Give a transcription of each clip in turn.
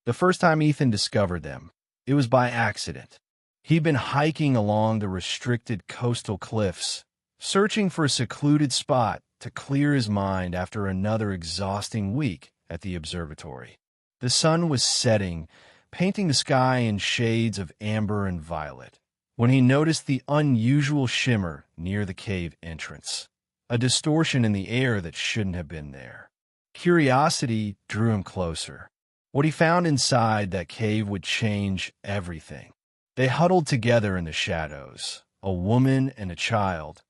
The first time Ethan discovered them, it was by accident. He'd been hiking along the restricted coastal cliffs, searching for a secluded spot to clear his mind after another exhausting week at the observatory. The sun was setting, painting the sky in shades of amber and violet, when he noticed the unusual shimmer near the cave entrance, a distortion in the air that shouldn't have been there. Curiosity drew him closer. What he found inside that cave would change everything. They huddled together in the shadows, a woman and a child,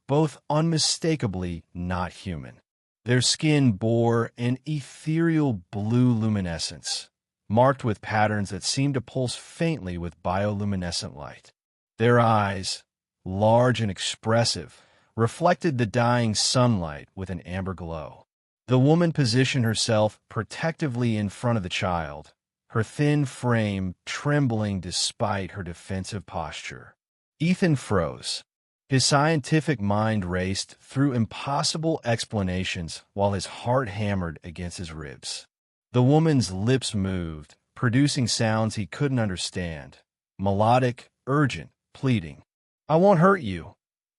both unmistakably not human. Their skin bore an ethereal blue luminescence, marked with patterns that seemed to pulse faintly with bioluminescent light. Their eyes, large and expressive, reflected the dying sunlight with an amber glow. The woman positioned herself protectively in front of the child, her thin frame trembling despite her defensive posture. Ethan froze. His scientific mind raced through impossible explanations while his heart hammered against his ribs. The woman's lips moved, producing sounds he couldn't understand. Melodic, urgent, pleading. "I won't hurt you,"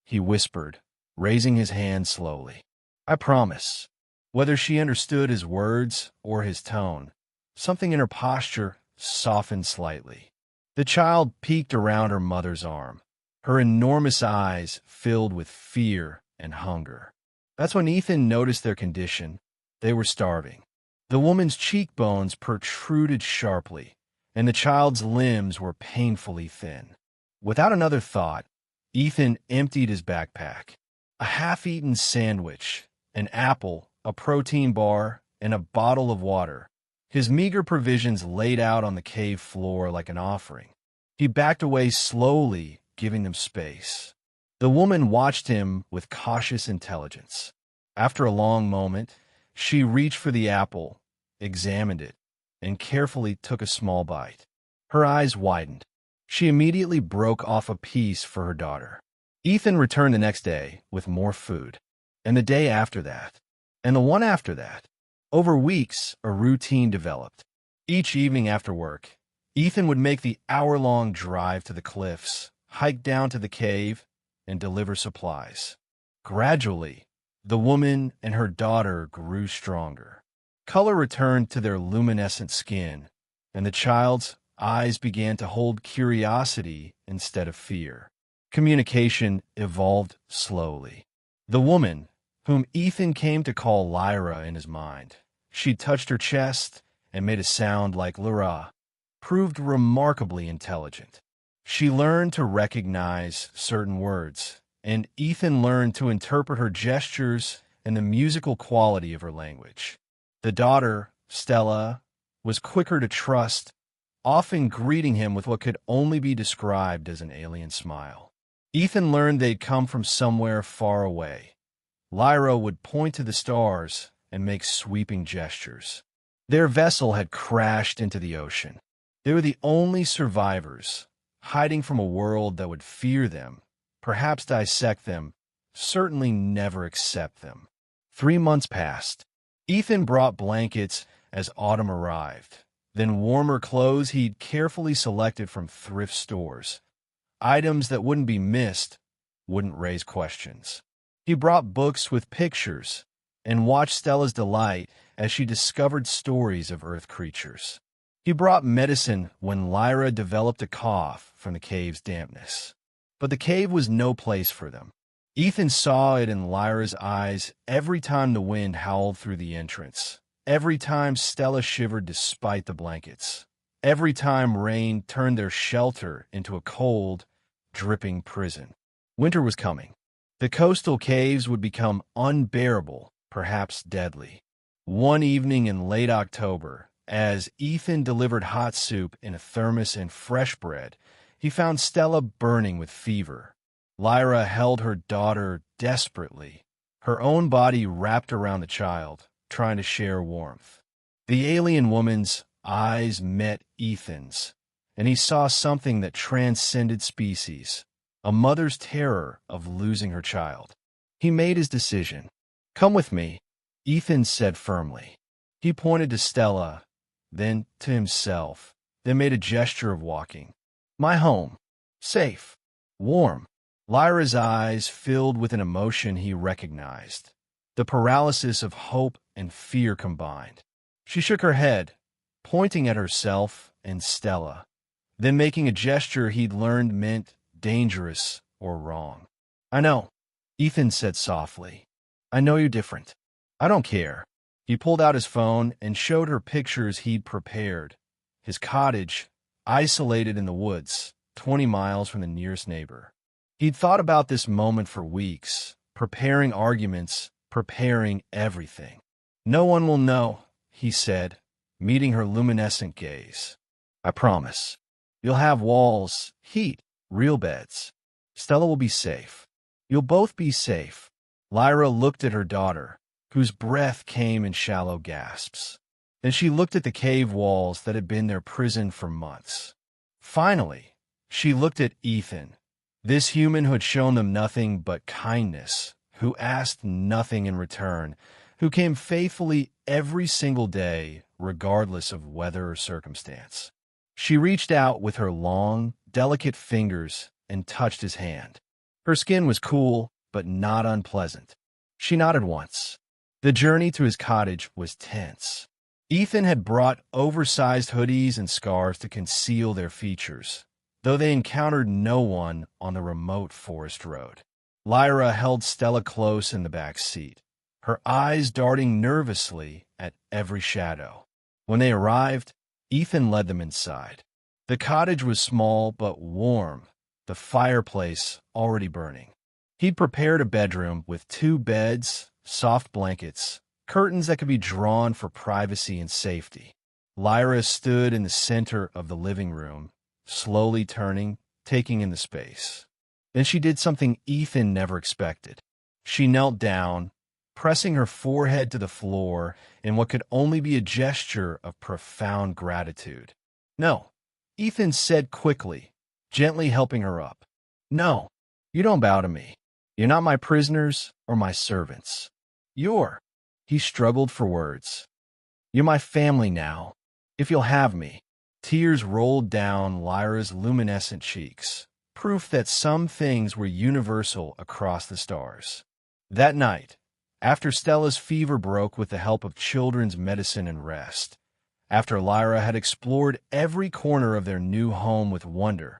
he whispered, raising his hand slowly. "I promise." Whether she understood his words or his tone, something in her posture softened slightly. The child peeked around her mother's arm, her enormous eyes filled with fear and hunger. That's when Ethan noticed their condition. They were starving. The woman's cheekbones protruded sharply, and the child's limbs were painfully thin. Without another thought, Ethan emptied his backpack. A half-eaten sandwich, an apple, a protein bar, and a bottle of water. His meager provisions laid out on the cave floor like an offering. He backed away slowly, giving them space. The woman watched him with cautious intelligence. After a long moment, she reached for the apple, examined it, and carefully took a small bite. Her eyes widened. She immediately broke off a piece for her daughter. Ethan returned the next day with more food, and the day after that, and the one after that. Over weeks, a routine developed. Each evening after work, Ethan would make the hour-long drive to the cliffs, hike down to the cave, and deliver supplies. Gradually, the woman and her daughter grew stronger. Color returned to their luminescent skin, and the child's eyes began to hold curiosity instead of fear. Communication evolved slowly. The woman, whom Ethan came to call Lyra in his mind, she touched her chest and made a sound like Lyra, proved remarkably intelligent. She learned to recognize certain words, and Ethan learned to interpret her gestures and the musical quality of her language. The daughter, Stella, was quicker to trust, often greeting him with what could only be described as an alien smile. Ethan learned they'd come from somewhere far away. Lyra would point to the stars and make sweeping gestures. Their vessel had crashed into the ocean. They were the only survivors, hiding from a world that would fear them, perhaps dissect them, certainly never accept them. 3 months passed. Ethan brought blankets as autumn arrived, then warmer clothes he'd carefully selected from thrift stores. Items that wouldn't be missed, wouldn't raise questions. He brought books with pictures and watched Stella's delight as she discovered stories of Earth creatures. He brought medicine when Lyra developed a cough from the cave's dampness. But the cave was no place for them. Ethan saw it in Lyra's eyes every time the wind howled through the entrance, every time Stella shivered despite the blankets, every time rain turned their shelter into a cold, dripping prison. Winter was coming. The coastal caves would become unbearable, perhaps deadly. One evening in late October, as Ethan delivered hot soup in a thermos and fresh bread, he found Stella burning with fever. Lyra held her daughter desperately, her own body wrapped around the child, trying to share warmth. The alien woman's eyes met Ethan's, and he saw something that transcended species, a mother's terror of losing her child. He made his decision. "Come with me," Ethan said firmly. He pointed to Stella, then to himself, then made a gesture of walking. My home. Safe. Warm. Lyra's eyes filled with an emotion he recognized. The paralysis of hope and fear combined. She shook her head, pointing at herself and Stella, then making a gesture he'd learned meant dangerous or wrong. I know, Ethan said softly. I know you're different. I don't care. He pulled out his phone and showed her pictures he'd prepared. His cottage, isolated in the woods, 20 miles from the nearest neighbor. He'd thought about this moment for weeks, preparing arguments, preparing everything. No one will know, he said, meeting her luminescent gaze. I promise. You'll have walls, heat, real beds. Stella will be safe. You'll both be safe. Lyra looked at her daughter, whose breath came in shallow gasps. Then she looked at the cave walls that had been their prison for months. Finally, she looked at Ethan, this human who had shown them nothing but kindness, who asked nothing in return, who came faithfully every single day, regardless of weather or circumstance. She reached out with her long, delicate fingers and touched his hand. Her skin was cool, but not unpleasant. She nodded once. The journey to his cottage was tense. Ethan had brought oversized hoodies and scarves to conceal their features, though they encountered no one on the remote forest road. Lyra held Stella close in the back seat, her eyes darting nervously at every shadow. When they arrived, Ethan led them inside. The cottage was small but warm, the fireplace already burning. He'd prepared a bedroom with 2 beds, soft blankets, curtains that could be drawn for privacy and safety. Lyra stood in the center of the living room, slowly turning, taking in the space. Then she did something Ethan never expected. She knelt down, pressing her forehead to the floor in what could only be a gesture of profound gratitude. No, Ethan said quickly, gently helping her up. No, you don't bow to me. You're not my prisoners or my servants. He struggled for words. You're my family now, if you'll have me. Tears rolled down Lyra's luminescent cheeks, proof that some things were universal across the stars. That night, after Stella's fever broke with the help of children's medicine and rest, after Lyra had explored every corner of their new home with wonder,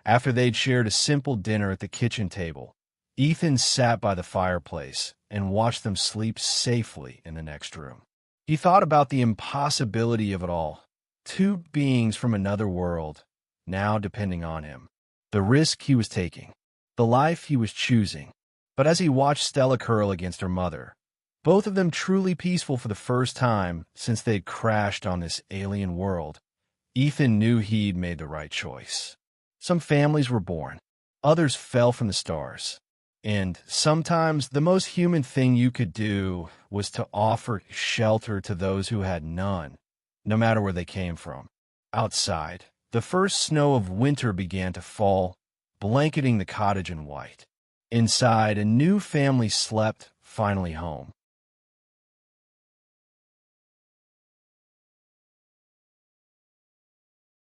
after they'd shared a simple dinner at the kitchen table, Ethan sat by the fireplace and watched them sleep safely in the next room. He thought about the impossibility of it all. 2 beings from another world, now depending on him. The risk he was taking. The life he was choosing. But as he watched Stella curl against her mother, both of them truly peaceful for the first time since they'd crashed on this alien world, Ethan knew he'd made the right choice. Some families were born. Others fell from the stars. And sometimes the most human thing you could do was to offer shelter to those who had none, no matter where they came from. Outside, the first snow of winter began to fall, blanketing the cottage in white. Inside, a new family slept, finally home.